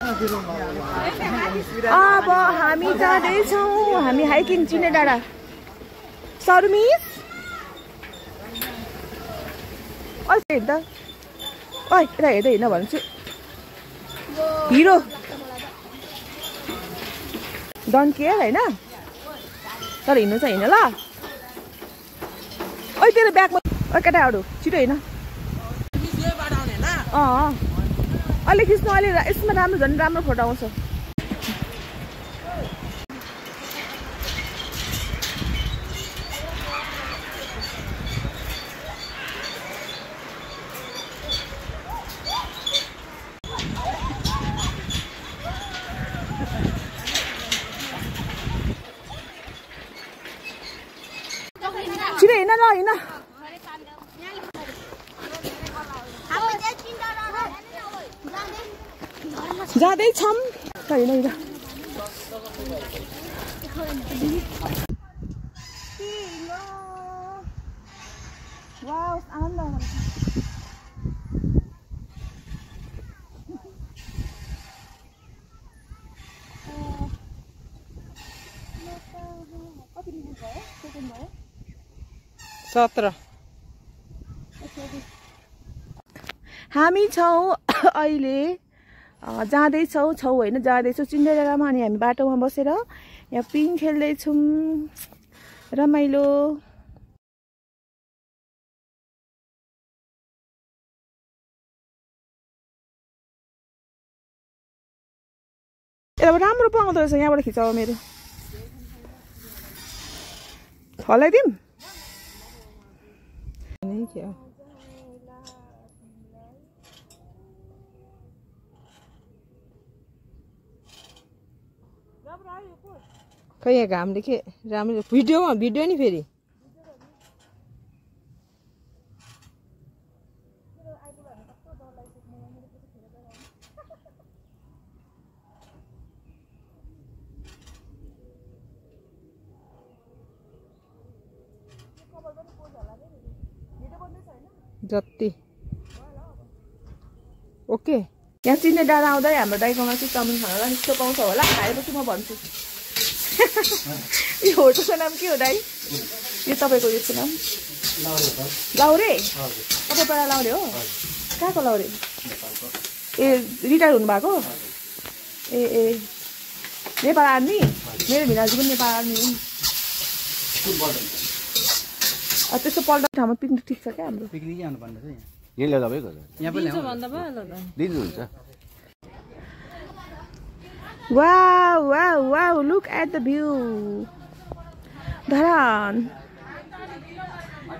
अब हामी जाँदैछौँ हामी हाइकिङ चिने डाँडा सरमिस हेर्दा यता हेर्दै हिँड्न भन्छु हिरो डन केयर होइन तर हिँड्नु चाहिँ हिँड्नु ल तेरो ब्यागमा केटाहरू छिटो हिँड अलि खिच्नु अलि यसमा राम्रो झन् राम्रो फोटो आउँछ छिटो हिँड ल हिँड जाँदैछौँ हिँड हिँड आनन्द कति मिनट भयो सेकेन्ड भयो 17 हामी छौँ अहिले जाँदैछौँ होइन जाँदैछौँ सिन्डेरेलामा अनि हामी बाटोमा बसेर यहाँ पिङ खेल्दैछौँ रमाइलो यताबाट राम्रो पाउँदो रहेछ यहाँबाट खिचाउ मेरो हल्लाइदिउँ खै यहाँ घामले के राम्रो भिडियो नि फेरि जति ओके यहाँ चिन्ने डाँडा आउँदा हाम्रो दाइकोमा चाहिँ चाउमिन खानलाई यस्तो पाउँछ होला खाएपछि म भन्छु यो होटलको नाम के हो दाइ यो तपाईँको यसको नाम लाउरे तपाईँ पहिला लाउरे हो कहाँको लाउरे ए रिटायर हुनुभएको ए नेपाल आर्मी मेरो भिनाजु पनि नेपाल आर्मी हो त्यस्तो पल्ट ठाउँमा पिकनिक ठिक छ क्या हाम्रो पिकनिक आउनु पर्ने छ यहाँ ल्याउँदा भयो यहाँ पनि भन्दा भयो दिनुहुन्छ Wow, look at the view. Dharan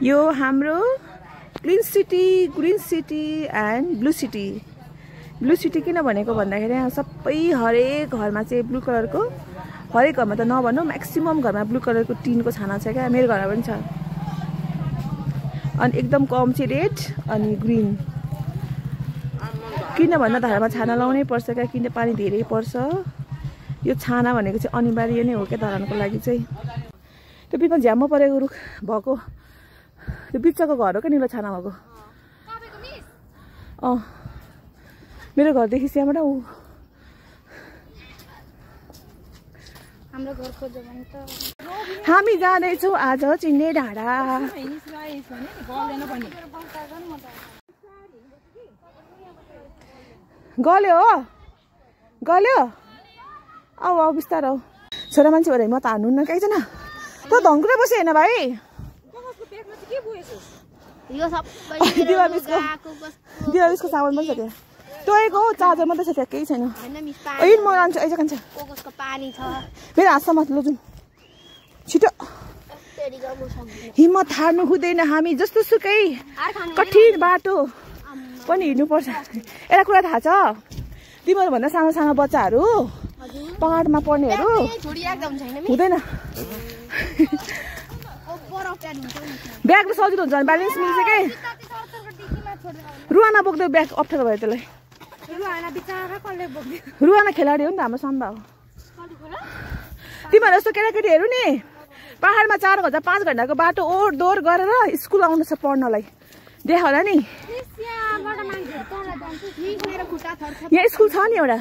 यो हाम्रो green city and blue city किन भनेको भन्दाखेरि यहाँ सबै हरेक घरमा चाहिँ ब्लू कलरको हरेक घरमा त नभनौँ म्याक्सिमम घरमा ब्लू कलरको टिनको छाना छ क्या मेरो घरमा पनि छ अनि एकदम कम चाहिँ रेड अनि ग्रीन किन भन्दा धरामा छाना लाउनै पर्छ क्या किन पानी धेरै पर्छ यो छाना भनेको चाहिँ अनिवार्य नै हो क्या धरानको लागि चाहिँ त्यो बिचमा झ्याम्म परेको रुख भएको त्यो बिचको घर हो क्या निलो छाना भएको मेरो घरदेखि त्यहाँबाट ऊ हाम्रो घर खोज्यो भने त हामी जाँदैछौँ आज चिन्ने डाँडा गल्यो आऊ बिस्तारो छोरा मान्छे भएर म त हान्नु न केही छैन त धङ्कुरै बस्यो होइन भाइ दिवालीको सामान पनि छ त्यहाँ टोएको हो चार्जर मात्रै छ त्यहाँ केही छैन म लान्छु ऐजा खान्छ मेरो हातसम्म लजुम छिटो हिम्मत हार्नु हुँदैन हामी जस्तो सुकै कठिन बाटो पनि हिँड्नुपर्छ एउटा कुरा थाहा छ तिमीहरू भन्दा सानो सानो बच्चाहरू पहाडमा पढ्नेहरू हुँदैन ब्याग सजिलो हुन्छ ब्यालेन्स मिल्छ के रुवाना बोक्दै ब्याग अप्ठ्यारो भयो त्यसलाई रुवाना खेलाडी हो नि त हाम्रो सम्भव तिमीहरू जस्तो केटाकेटीहरू नि पहाडमा 4 घन्टा 5 घन्टाको बाटो ओहोर दोहोर गरेर स्कुल आउनु छ पढ्नलाई देखा होला नि यहाँ स्कुल छ नि एउटा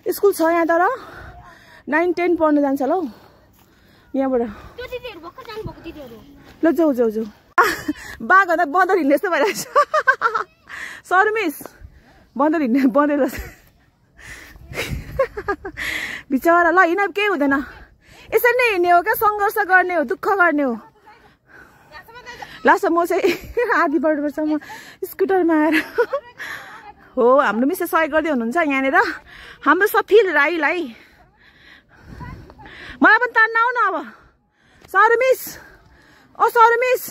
स्कुल छ यहाँ तर 9-10 पढ्नु जान्छ ल यहाँबाट ल जाऊ जाऊ जाऊ बाघ भन्दा बन्दर हिँड्ने जस्तो भइरहेछ सर मिस बन्दर हिँड्ने बन्दर बिचरा ल हिँड केही हुँदैन यसरी नै हिँड्ने हो क्या सङ्घर्ष गर्ने हो दुःख गर्ने हो लास्ट म चाहिँ आधी वर्षसम्म स्कुटरमा आएर हो हाम्रो मिसले सहयोग गर्दै हुनुहुन्छ यहाँनिर हाम्रो सफिल राईलाई मलाई पनि तान्न आऊ न अब सर मिस ओ सर मिस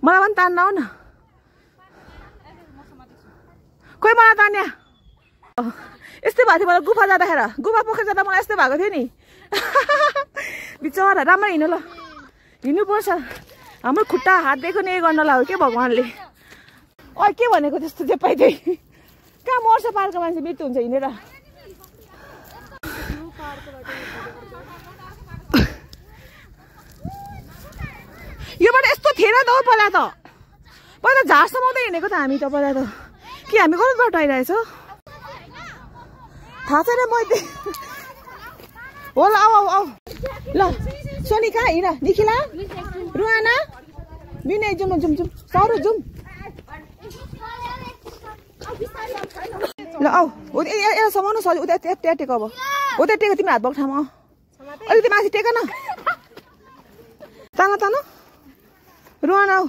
मलाई पनि तान्न आऊ न खोइ मलाई तान्या यस्तै भएको थियो मलाई गुफा जाँदाखेरि गुफा पोखर जाँदा मलाई यस्तै भएको थियो नि बिचरा राम्रो हिँड्नु ल हिँड्नुपर्छ हाम्रो खुट्टा हात दिएको नै गर्न लाग्यो के भगवान्ले के भनेको त्यस्तो चाहिँ पाइदिए कहाँ मर्छ पार्कको मान्छे मृत्यु हुन्छ हिँडेर योबाट यस्तो थिएन त हो पहिला त झारसम्म त हिँडेको त हामी त पहिला त कि हामी गलत बाटो आइरहेछौँ थाहा छैन मैले होला आऊ आऊ आऊ ल सोनी कहाँ हिँड निखिला रुहाना विनय जाउँ जाउँ जाउँ सरो जाउँ ल आऊ एउटा समाउनु सरी उता त्यहाँ टेक अब उता टेक तिमी हात भएको ठाउँमा अलिकति माथि टेक न तान तान रुहाना आऊ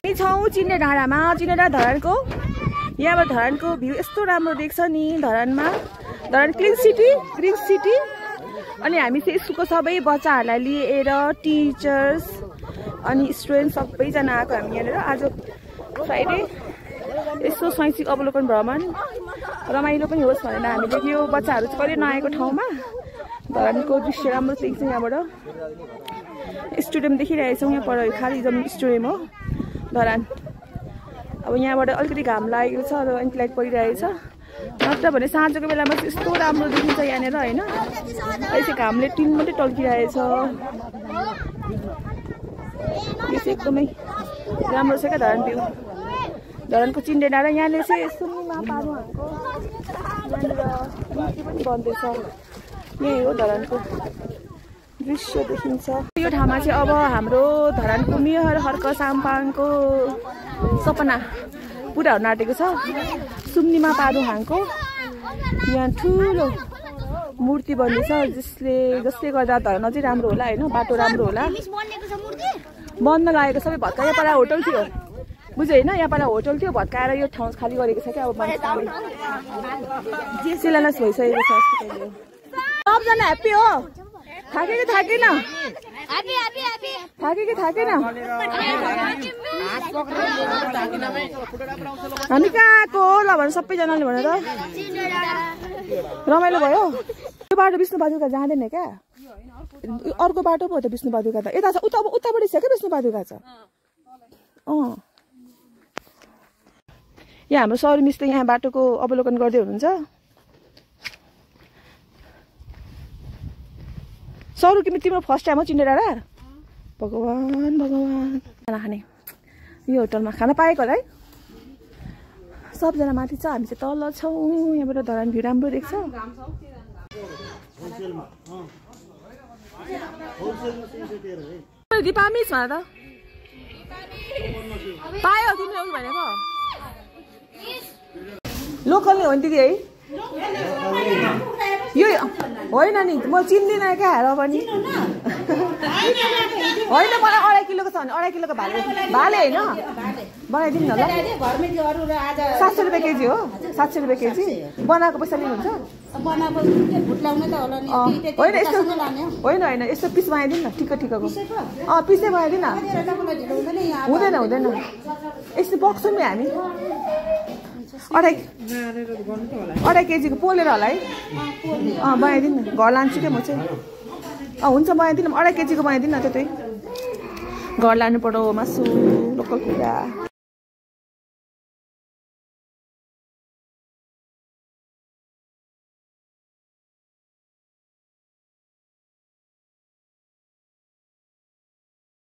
हामी छौँ चिन्ने डाँडामा चिन्ने डाँडा धरानको यहाँबाट धरानको भ्यू यस्तो राम्रो देख्छ नि धरानमा धरान क्लिन सिटी अनि हामी चाहिँ स्कुलको सबै बच्चाहरूलाई लिएर टिचर्स अनि स्टुडेन्ट सबैजना आएको हामी यहाँनिर आज फ्राइडे यसो शैक्षिक अवलोकन भ्रमण रमाइलो पनि होस् भनेर हामीले यो बच्चाहरू चाहिँ कहिले नआएको ठाउँमा धरानको दृश्य राम्रो देख्छ यहाँबाट स्टेडियम देखिरहेछौँ यहाँ पर खाली जमिन स्टेडियम हो धरान अब यहाँबाट अलिकति घाम लागेको छ र एन्टी लाइट परिरहेछ नत्र भने साँझको बेलामा चाहिँ यस्तो राम्रो देखिन्छ यहाँनिर होइन यसै घामले टिन मात्रै टल्किरहेछ यो चाहिँ एकदमै राम्रो छ क्या धरान भ्यू धरानको चिन्डे डाँडा यहाँले चाहिँ सुन्निमा पारुहाङको यहाँनिर मूर्ति पनि बन्दैछ यही हो धरानको दृश्य देखिन्छ यो ठाउँमा चाहिँ अब हाम्रो धरानको मेयर हर्क साम्पाङको सपना पुरा हुन आँटेको छ सुम्निमा पारुहाङको यहाँ ठुलो मूर्ति बन्दैछ जसले गर्दा धरान अझै राम्रो होला होइन बाटो राम्रो होला बन्न लागेको सबै भत्का यहाँ पहिला होटल थियो बुझ्यो होइन यहाँ पहिला होटल थियो भत्काएर यो ठाउँ खाली गरेको छ क्या अब मान्छेले शिलान्यास भइसकेको छ सबजना ह्याप्पी हो थाके कि थाकेन हामी कहाँ आएको ल भने सबैजनाले भनेर रमाइलो भयो यो बाटो विष्णुपादुका जाँदैन क्या अर्को बाटो पो हो त विष्णुपादुका त यता छ उताबाट छ क्या विष्णुपादुका छ यहाँ हाम्रो सर मिसले यहाँ बाटोको अवलोकन गर्दै हुनुहुन्छ सरू तिम्रो फर्स्ट टाइम हो चिन्डे डाँडा भगवान् खाना खाने यो होटलमा खाना पाएको होला है सबजना माथि छ हामी चाहिँ तल छौँ यहाँबाट धरान भ्यू राम्रो देख्छ दिपा मिस भन त पायो तिमीले उयो भनेको लोकलले हो नि दिदी है यो होइन नि म चिन्दिनँ क्या र पनि होइन मलाई 2.5 किलोको छ भने 2.5 किलोको भाले होइन बनाइदिनु न ल 700 रुपियाँ केजी हो 700 रुपियाँ केजी बनाएको पैसा लिनुहुन्छ होइन यस्तो पिस बनाइदिनु न ठिक्कको पिसै बनाइदिनु न हुँदैन यस्तो बक्छौँ नि हामी 2.5 केजीको पोलेर होला है बनाइदिनु न घर लान्छु क्या म चाहिँ हुन्छ बनाइदिनु 2.5 केजीको बनाइदिनु न त्यही घर लानु पर्यो मासु लोकल कुखुरा